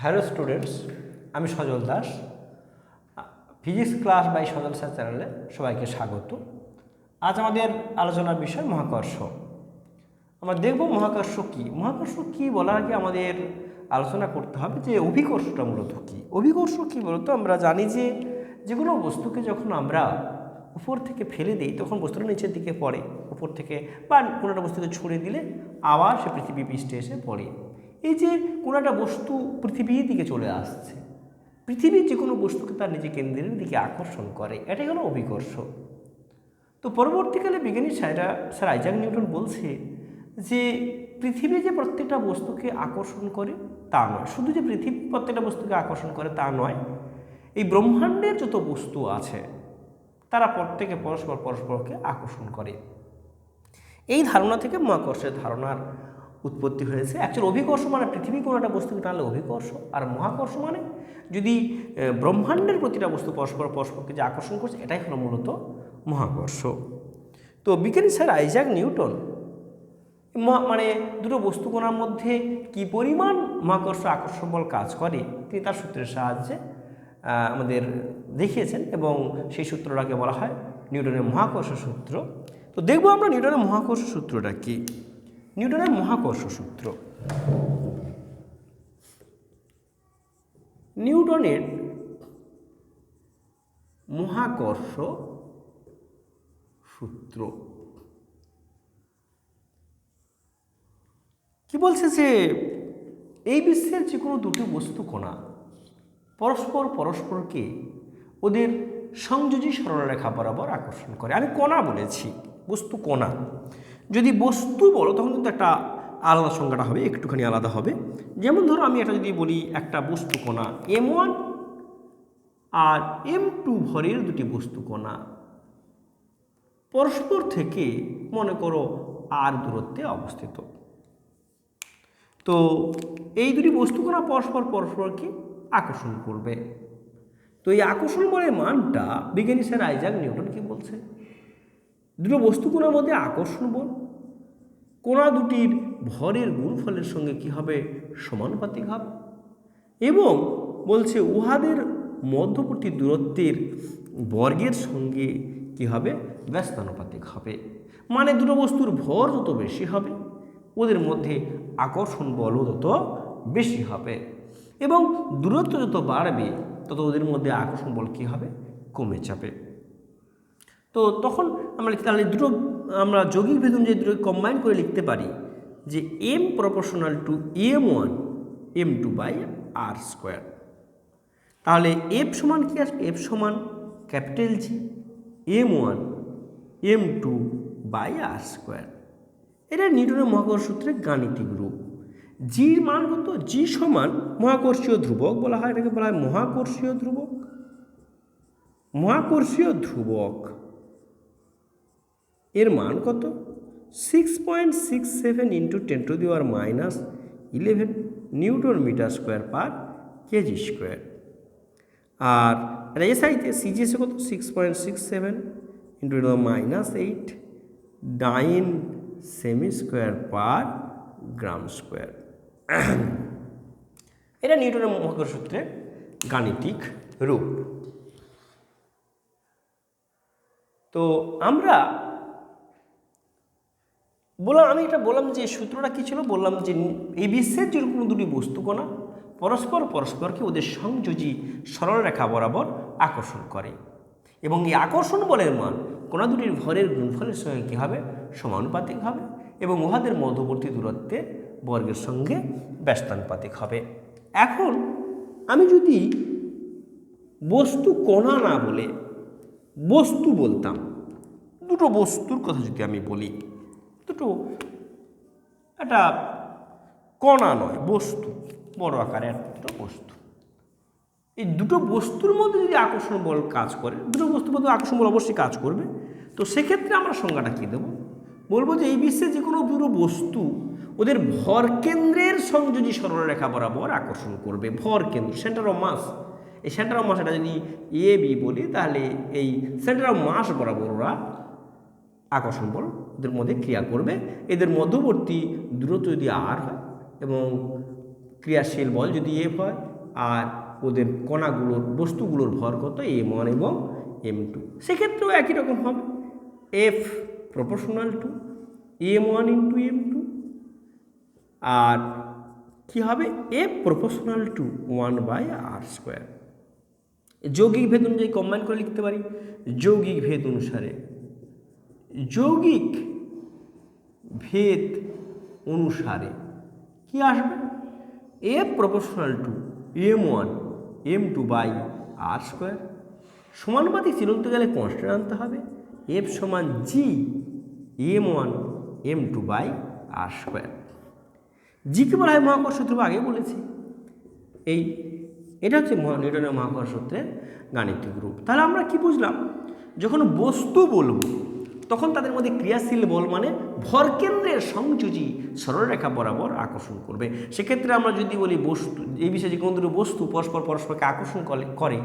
Hello students, আমি Sajal Das. Physics class by Sajal sir চ্যানেলে সবাইকে স্বাগত। আজ আমাদের আলোচনার বিষয় মহাকর্ষ। আমরা দেখব মহাকর্ষ কী বলার আগে আমাদের আলোচনা করতে হবে যে অভিকর্ষটা মূলত কী। অভিকর্ষ কী বলতো, আমরা জানি যে কোনো বস্তুকে যখন আমরা উপর থেকে ফেলে দিই তখন বস্তুটা নিচের দিকে পড়ে, উপর থেকে বা কোনো একটা বস্তুকে ছুঁড়ে দিলে আবার সে পৃথিবী পৃষ্ঠে এসে পড়ে। এই যে কোনো একটা বস্তু পৃথিবীর দিকে চলে আসছে, পৃথিবীর যে কোনো বস্তুকে তার নিজের কেন্দ্রের দিকে আকর্ষণ করে, এটাই হলো অভিকর্ষ। তো পরবর্তীকালে বিজ্ঞানী স্যার আইজাক নিউটন বলছে যে পৃথিবী যে প্রত্যেকটা বস্তুকে আকর্ষণ করে তা নয়, শুধু যে পৃথিবী প্রত্যেকটা বস্তুকে আকর্ষণ করে তা নয়, এই ব্রহ্মাণ্ডের যত বস্তু আছে তারা প্রত্যেকে পরস্পরকে আকর্ষণ করে। এই ধারণা থেকে মহাকর্ষের ধারণার উৎপত্তি হয়েছে। অ্যাকচুয়ালি অভিকর্ষ মানে পৃথিবী কোনো একটা বস্তুকে টানলে অভিকর্ষ, আর মহাকর্ষ মানে যদি ব্রহ্মাণ্ডের প্রতিটা বস্তু পরস্পরকে যে আকর্ষণ করছে, এটাই হলো মূলত মহাকর্ষ। তো বিজ্ঞানী স্যার আইজাক নিউটন মানে দুটো বস্তুকণার মধ্যে কি পরিমাণ মহাকর্ষ আকর্ষণ বল কাজ করে তিনি তার সূত্রের সাহায্যে আমাদের দেখিয়েছেন, এবং সেই সূত্রটাকে বলা হয় নিউটনের মহাকর্ষ সূত্র। তো দেখব আমরা নিউটনের মহাকর্ষ সূত্রটা কি। নিউটনের মহাকর্ষ সূত্র, নিউটনের মহাকর্ষ সূত্র কি বলছে যে এই বিশ্বের যে কোনো দুটি বস্তু কণা পরস্পরকে ওদের সংযোজী সরলরেখা বরাবর আকর্ষণ করে। আমি কণা বলেছি, বস্তু কণা। যদি বস্তু বলো তখন কিন্তু একটা আলাদা সংজ্ঞাটা হবে, একটুখানি আলাদা হবে। যেমন ধরো আমি এটা যদি বলি একটা বস্তু কণা M1 আর M2 ভরের দুটি বস্তু কণা পরস্পর থেকে মনে করো R দূরত্বে অবস্থিত। তো এই দুটি বস্তু কণা পরস্পরকে আকর্ষণ করবে। তো এই আকর্ষণ বলের মানটা বিজ্ঞানী স্যার আইজাক নিউটন কি বলছে, দুটো বস্তু কণার মধ্যে আকর্ষণ বল কণা দুটির ভরের গুণফলের সঙ্গে কি হবে, সমানুপাতিক হবে, এবং বলছে উহাদের মধ্যবর্তী দূরত্বের বর্গের সঙ্গে কি হবে, ব্যস্তানুপাতিক হবে। মানে দুটো বস্তুর ভর যত বেশি হবে ওদের মধ্যে আকর্ষণ বলও তত বেশি হবে, এবং দূরত্ব যত বাড়বে তত ওদের মধ্যে আকর্ষণ বল কী হবে, কমে যাবে। তো তখন আমরা তাহলে দুটো আমরা যৌগিক ভেদন যে দুটো কম্বাইন করে লিখতে পারি যে M proportional to M1 M2 by R square. তাহলে F সমান কি আসবে, F সমান capital G M1 M2 by R square. এটা নিউটনের মহাকর্ষ সূত্রের গাণিতিক রূপ। জির মান কত, জি সমান মহাকর্ষীয় ধ্রুবক বলা হয়, এটাকে বলা হয় মহাকর্ষীয় ধ্রুবক। মহাকর্ষীয় ধ্রুবক এর মান কত, 6.67 into 10⁻⁻11 newton metre square per KG square. আর এসআইতে সিজিএসে কত, 6.67 ইন্টু -8 9 সেমি স্কোয়ার পার গ্রাম স্কোয়ার। এটা নিউটনের মহাকর্ষ সূত্রের গাণিতিক রূপ। তো আমরা আমি এটা বললাম যে সূত্রটা কী ছিল, বললাম যে এই বিশ্বের যে কোনো দুটি বস্তু কণা পরস্পরকে ওদের সংযোজী সরলরেখা বরাবর আকর্ষণ করে, এবং এই আকর্ষণ বলের মান কণা দুটির ভরের গুণফলের সঙ্গে কী হবে, সমানুপাতিক হবে, এবং উহাদের মধ্যবর্তী দূরত্বের বর্গের সঙ্গে ব্যস্তানুপাতিক হবে। এখন আমি যদি বস্তু কণা না বলে বস্তু বলতাম, দুটো বস্তুর কথা যদি আমি বলি, দুটো একটা কণা নয় বস্তু, বড় আকারের দুটো বস্তু, এই দুটো বস্তুর মধ্যে যদি আকর্ষণ বল কাজ করে, দুটো বস্তুর মধ্যে আকর্ষণ বল অবশ্যই কাজ করবে। তো সেক্ষেত্রে আমরা সংজ্ঞাটা কী দেবো, বলবো যে এই বিশ্বে যে কোনো দুটো বস্তু ওদের ভর কেন্দ্রের সংযোজী সরলরেখা বরাবর আকর্ষণ করবে। ভর কেন্দ্র, সেন্টার অফ মাস, এই সেন্টার অফ মাস এটা যদি এ বি বলি, তাহলে এই সেন্টার অফ মাস বরাবর ওরা আকর্ষণ বল ওদের মধ্যে ক্রিয়া করবে। এদের মধ্যবর্তী দূরত্ব যদি আর হয় এবং ক্রিয়াশীল বল যদি এফ হয়, আর ওদের কণাগুলোর বস্তুগুলোর ভর কত m1 এবং m2। সেক্ষেত্রেও একই রকম হবে, F proportional to m1 into m2, আর কি হবে F প্রপোর্শনাল টু 1/r²। যৌগিক ভেদ অনুযায়ী কম্বাইন করে লিখতে পারি। যৌগিক ভেদ অনুসারে, যৌগিক ভেদ অনুসারে কি আসবে, F proportional to m1 m2/r²। সমানুপাতিক চিহ্ন তুলতে গেলে কনস্ট্যান্ট আনতে হবে, F সমান g m1 m2/r²। জিকে বলা হয় মহাকর্ষ ধ্রুব, আগে বলেছি। এটা হচ্ছে নিউটনের মহাকর্ষ সূত্রের গাণিতিক রূপ। তাহলে আমরা কি বুঝলাম, যখন বস্তু বলবো তখন তাদের মধ্যে ক্রিয়াশীল বল মানে ভরকেন্দ্রের সংযোজী সরলরেখা বরাবর আকর্ষণ করবে। সেক্ষেত্রে আমরা যদি বলি বস্তু, এই বিষয়ে যে কোনো দুটো বস্তু পরস্পরকে আকর্ষণ করে,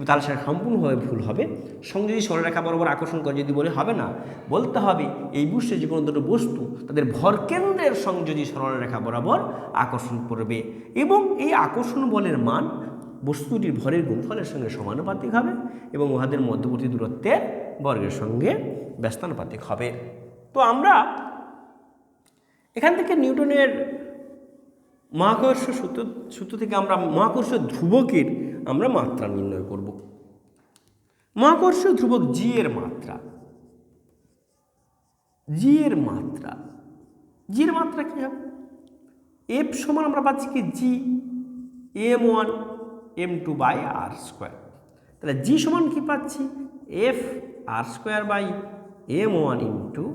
তাহলে সেটা সম্পূর্ণভাবে ভুল হবে। সংযোজী সরলরেখা বরাবর আকর্ষণ করে যদি বলে হবে না, বলতে হবে এই বিশ্বে যে কোনো দুটো বস্তু তাদের ভরকেন্দ্রের সংযোজী সরলরেখা বরাবর আকর্ষণ করবে, এবং এই আকর্ষণ বলের মান বস্তুটির ভরের গুণফলের সঙ্গে সমানুপাতিক হবে এবং উহাদের মধ্যবর্তী দূরত্বের বর্গের সঙ্গে ব্যস্তানুপাতিক হবে। তো আমরা এখান থেকে নিউটনের মহাকর্ষ সূত্র থেকে আমরা মহাকর্ষ ধ্রুবকের আমরা মাত্রা নির্ণয় করব। মহাকর্ষ ধ্রুবক জি এর মাত্রা, জি এর মাত্রা কি হবে, এফ সমান আমরা পাচ্ছি কি জি m1 m2/r²। তাহলে জি সমান কি পাচ্ছি, F r²/m1 ইন্টু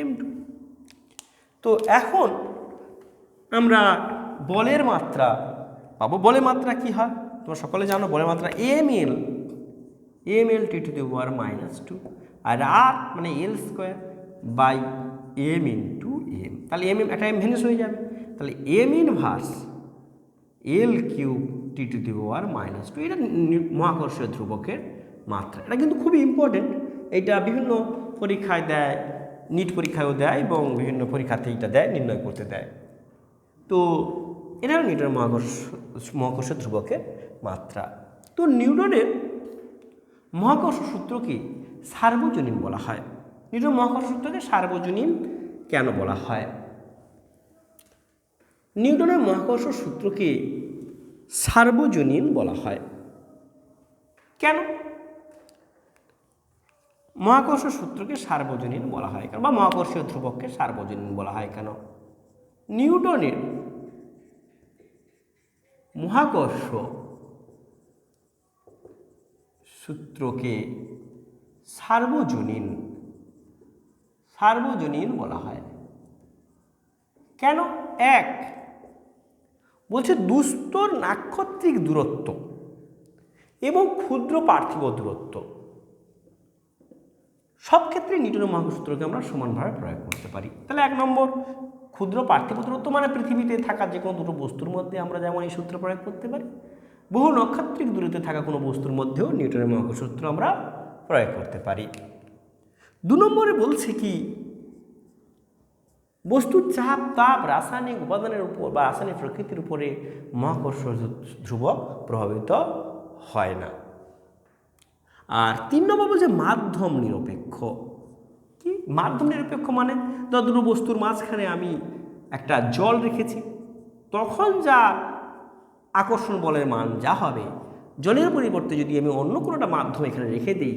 m2। তো এখন আমরা বলের মাত্রা পাবো। বলের মাত্রা কি হয় তোমরা সকলে জানো, বলের মাত্রা ml t⁻², আর r মানে l²/m ইন্টু m। তাহলে একটা m ভেনিস হয়ে যাবে, তাহলে m ইনভার্স l³ t⁻²। এটা মহাকর্ষীয় ধ্রুবকের মাত্রা। এটা কিন্তু খুবই ইম্পর্টেন্ট, এটা বিভিন্ন পরীক্ষায় দেয়, নিট পরীক্ষায়ও দেয় এবং বিভিন্ন পরীক্ষাতে এটা দেয়, নির্ণয় করতে দেয়। তো এটা নিউটনের মহাকর্ষ ধ্রুবকের মাত্রা। তো নিউটনের মহাকর্ষ সূত্রকে সার্বজনীন বলা হয়। নিউটনের মহাকর্ষ সূত্রকে সার্বজনীন কেন বলা হয়? নিউটনের মহাকর্ষ সূত্রকে সার্বজনীন বলা হয় কেন? মহাকর্ষ সূত্রকে সার্বজনীন বলা হয় কেন, বা মহাকর্ষীয় ধ্রুবককে সার্বজনীন বলা হয় কেন? নিউটনের মহাকর্ষ সূত্রকে সার্বজনীন বলা হয় কেন? এক, বলছে দুস্তর নাক্ষত্রিক দূরত্ব এবং ক্ষুদ্র পার্থিব দূরত্ব সব ক্ষেত্রে নিউটনের মহাকর্ষ সূত্রকে আমরা সমানভাবে প্রয়োগ করতে পারি। তাহলে 1 নম্বর, ক্ষুদ্র পার্থিব দূরত্ব মানে পৃথিবীতে থাকা যে কোনো দুটো বস্তুর মধ্যে আমরা যেমন এই সূত্র প্রয়োগ করতে পারি, বহু নক্ষত্রিক দূরত্বে থাকা কোনো বস্তুর মধ্যেও নিউটনের মহাকর্ষ সূত্র আমরা প্রয়োগ করতে পারি। 2 নম্বরে বলছে কি, বস্তুর চাপ, তাপ, রাসায়নিক উপাদানের উপর বা রাসায়নিক প্রকৃতির উপরে মহাকর্ষ ধ্রুবক প্রভাবিত হয় না। আর 3 নম্বর বলছে মাধ্যম নিরপেক্ষ। কি মাধ্যম নিরপেক্ষ মানে, দুটো বস্তুর মাঝখানে আমি একটা জল রেখেছি, তখন যা আকর্ষণ বলের মান যা হবে, জলের পরিবর্তে যদি আমি অন্য কোনোটা মাধ্যম এখানে রেখে দিই,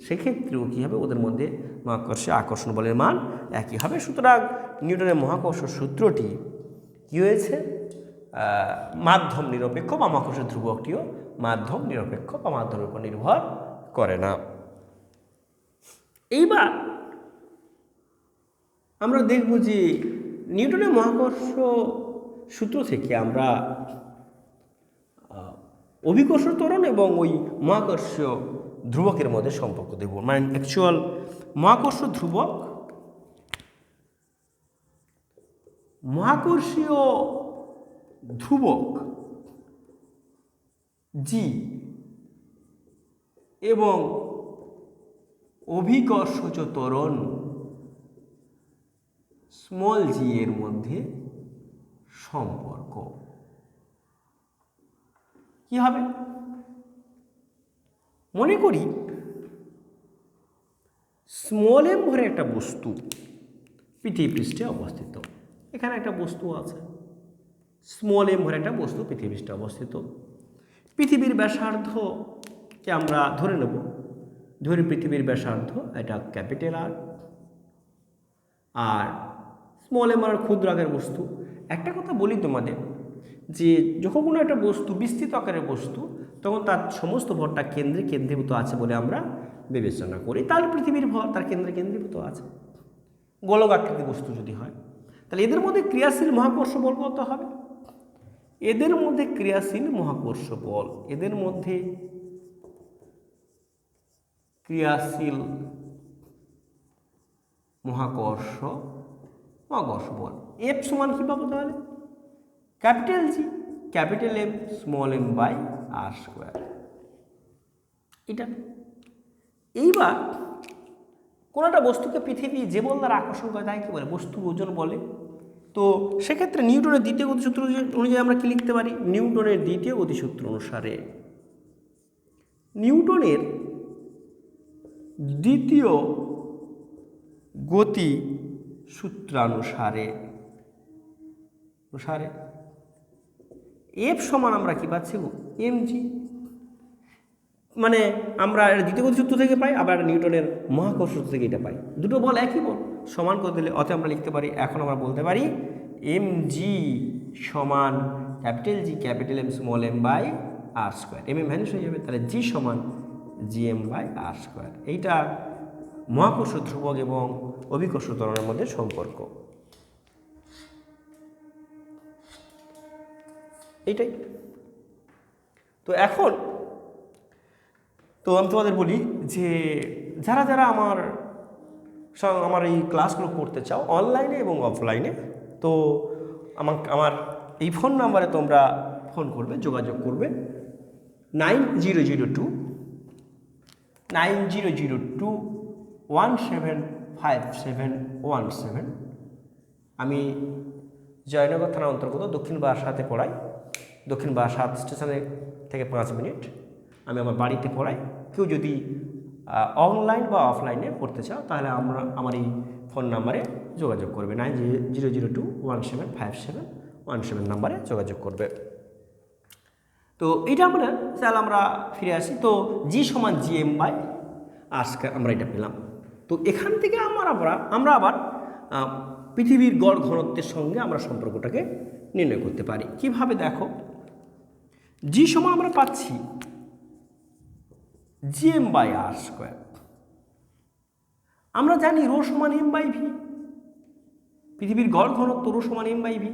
সেক্ষেত্রেও কী হবে, ওদের মধ্যে মহাকর্ষে আকর্ষণ বলের মান একই হবে। সুতরাং নিউটনের মহাকর্ষ সূত্রটি কী হয়েছে, মাধ্যম নিরপেক্ষ, বা মহাকর্ষ ধ্রুবকটিও মাধ্যম নিরপেক্ষ বা মাধ্যমের উপর নির্ভর করে না। এইবার আমরা দেখব যে নিউটনের মহাকর্ষ সূত্র থেকে আমরা অভিকর্ষ ত্বরণ এবং ওই মহাকর্ষীয় ধ্রুবকের মধ্যে সম্পর্ক দেব। মানে অ্যাকচুয়াল মহাকর্ষীয় ধ্রুবক জি এবং অভিকর্ষজ ত্বরণ স্মল জি এর মধ্যে সম্পর্ক কি কি হবে? মনে করি স্মল এম ভরে একটা বস্তু পৃথিবী পৃষ্ঠে অবস্থিত। এখানে একটা বস্তু আছে, স্মল এম ভরে একটা বস্তু পৃথিবী পৃষ্ঠে অবস্থিত। পৃথিবীর ব্যাসার্ধকে আমরা ধরে নেব, ধরি পৃথিবীর ব্যাসার্ধ এটা ক্যাপিটাল আর, আর স্মল এম আর ক্ষুদ্র আকারের বস্তু। একটা কথা বলি তোমাদের, যে যখন কোনো একটা বস্তু বিস্তৃত আকারের বস্তু, তখন তার সমস্ত ভরটা কেন্দ্রে কেন্দ্রীভূত আছে বলে আমরা বিবেচনা করি। তাহলে পৃথিবীর ভর তার কেন্দ্রে কেন্দ্রীভূত আছে। গোলক আকৃতি বস্তু যদি হয়, তাহলে এদের মধ্যে ক্রিয়াশীল মহাকর্ষ বল কত হবে? এদের মধ্যে ক্রিয়াশীল মহাকর্ষ বল, এদের মধ্যে ক্রিয়াশীল মহাকর্ষ বল এফ সমান কি পাবো তাহলে? Capital G capital M small M by R square. এটা এইবার কোনো একটা বস্তুকে পৃথিবী যে বল দ্বারা আকর্ষণ করে তাই কি বলে? বস্তুর ওজন বলে। তো সেক্ষেত্রে নিউটনের দ্বিতীয় গতিসূত্র অনুযায়ী আমরা কি লিখতে পারি? নিউটনের দ্বিতীয় গতিসূত্র অনুসারে, নিউটনের দ্বিতীয় গতি সূত্রানুসারে এফ সমান আমরা কি পাচ্ছি? M G. মানে আমরা দ্বিতীয় গতিসূত্র থেকে পাই, আবার নিউটনের মহাকর্ষ সূত্র থেকে এটা পাই। দুটো বল একই বল, সমান করে দিলে অতএব আমরা লিখতে পারি, এখন আমরা বলতে পারি এম জি সমান capital G capital M small M by R square. M M vanish হয়ে যাবে, তাহলে জি সমান G M by R square. এইটা মহাকর্ষ ধ্রুবক এবং অভিকর্ষ ত্বরণের মধ্যে সম্পর্ক। এইটাই তো। এখন তো আমি তোমাদের বলি যে যারা যারা আমার এই ক্লাসগুলো করতে চাও অনলাইনে এবং অফলাইনে, তো আমার এই ফোন নাম্বারে তোমরা ফোন করবে, যোগাযোগ করবে 9002175717। আমি জয়নগর থানার অন্তর্গত দক্ষিণ বারাসাতে পড়াই। দক্ষিণ বারাসাত স্টেশনে থেকে 5 মিনিট আমি আমার বাড়িতে পড়াই। কেউ যদি অনলাইন বা অফলাইনে পড়তে চাও তাহলে আমার এই ফোন নাম্বারে যোগাযোগ করবে, 9002175717 নাম্বারে যোগাযোগ করবে। তো এইটা আমরা ফিরে আসি। তো জি সমান জি এম বাই আজকে আমরা এটা পেলাম। তো এখান থেকে আমরা আবার পৃথিবীর গড় ঘনত্বের সঙ্গে আমরা সম্পর্কটাকে নির্ণয় করতে পারি। কিভাবে দেখো, জি সমান আমরা পাচ্ছি G M by R square. আমরা জানি রো সমান এম বাই ভি, পৃথিবীর গড় ঘনত্ব রো সমান এম বাই ভি।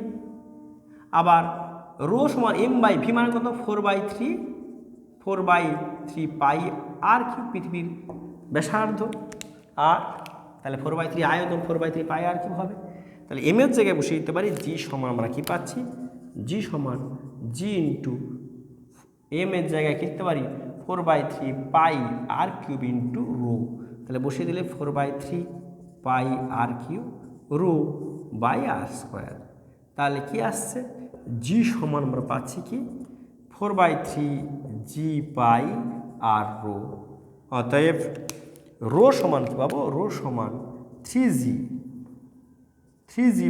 আবার রো সমান এম বাই ভি মানে কত? 4/3 পাই আর কিউব পৃথিবীর ব্যাসার্ধ। আর তাহলে 4/3 আয়তন 4/3 পাই আর কিউব হবে। তাহলে এম এর জায়গায় বসিয়ে দিতে পারি জি সমান আমরা কি পাচ্ছি? জি সমান জি ইন্টু এম এর জায়গায় কি লিখতে পারি? 4/3 pi r cube into rho. তাহলে বসিয়ে দিলে 4/3 pi r cube rho by R square. তাহলে কি আসছে? জি সমান আমরা পাচ্ছি কি? 4/3 জি পাই আর রো। অতএব রো সমান কি পাবো? রো সমান 3g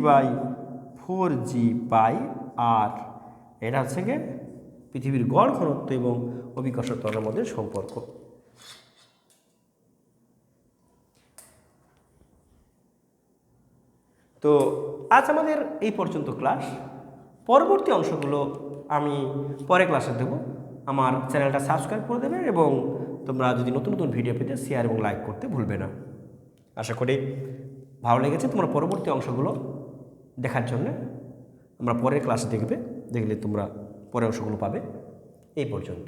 বাই 4g পাই আর। এটা হচ্ছে গিয়ে পৃথিবীর গড় ঘনত্ব এবং অভিকর্ষ ত্বরণের মধ্যে সম্পর্ক। তো আজ আমাদের এই পর্যন্ত ক্লাস। পরবর্তী অংশগুলো আমি পরে ক্লাসে দেব। আমার চ্যানেলটা সাবস্ক্রাইব করে দেবে এবং তোমরা যদি নতুন নতুন ভিডিও পেতে শেয়ার এবং লাইক করতে ভুলবে না। আশা করি ভালো লেগেছে। তোমরা পরবর্তী অংশগুলো দেখার জন্য আমরা পরের ক্লাসে দেখলে তোমরা পরের অংশগুলো পাবে। এই পর্যন্ত।